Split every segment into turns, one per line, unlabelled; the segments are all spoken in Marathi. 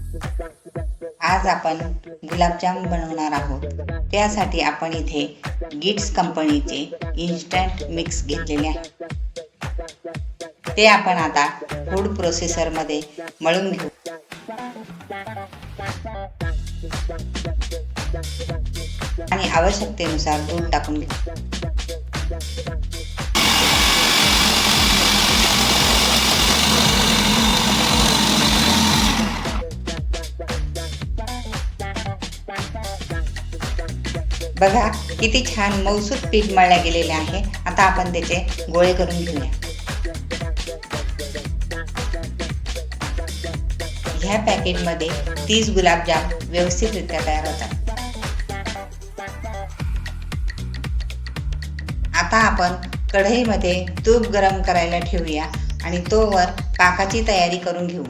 आज आपण गुलाबजाम बनवणार आहोत। त्यासाठी आपण इथे गिट्स कंपनीचे इन्स्टंट मिक्स घेतलेले आहे। ते आपण आता फूड प्रोसेसरमध्ये मळून घेऊ आणि आवश्यकतेनुसार दूध टाकून घेऊ। बघा किती छान मऊसूत पीठ मळले गेलेले आहे। आता आपण त्याचे गोळे करून घेऊया। ह्या पॅकेटमध्ये 30 गुलाबजाम व्यवस्थितरित्या तयार होतात। आता आपण कढईमध्ये तूप गरम करायला ठेवूया आणि तोवर पाकाची तयारी करून घेऊ।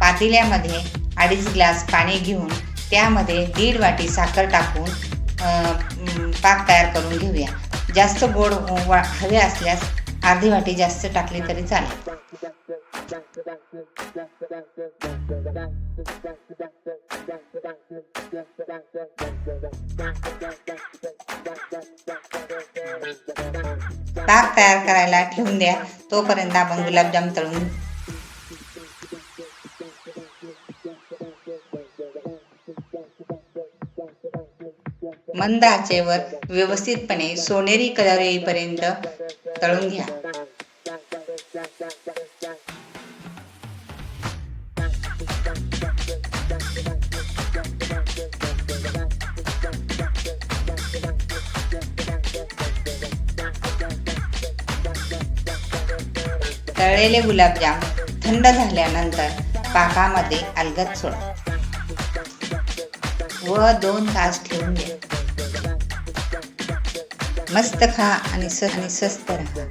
पातेल्यामध्ये 2.5 ग्लास पाणी घेऊन त्यामध्ये 1.5 वाटी साखर टाकून पाक तयार करून घेऊया। जास्त गोड हवे असल्यास अर्धी वाटी जास्त टाकली तरी चालेल। पाक तयार करायला ठेवून द्या। तोपर्यंत आपण गुलाबजाम तळून मंद आचेवर व्यवस्थितपणे सोनेरी कलर येईपर्यंत तळून घ्या। तळलेले गुलाबजाम थंड झाल्यानंतर पाकामध्ये अलगद सोडा व 2 तास ठेवून द्या। मस्त खा आणि स्वस्त राहा।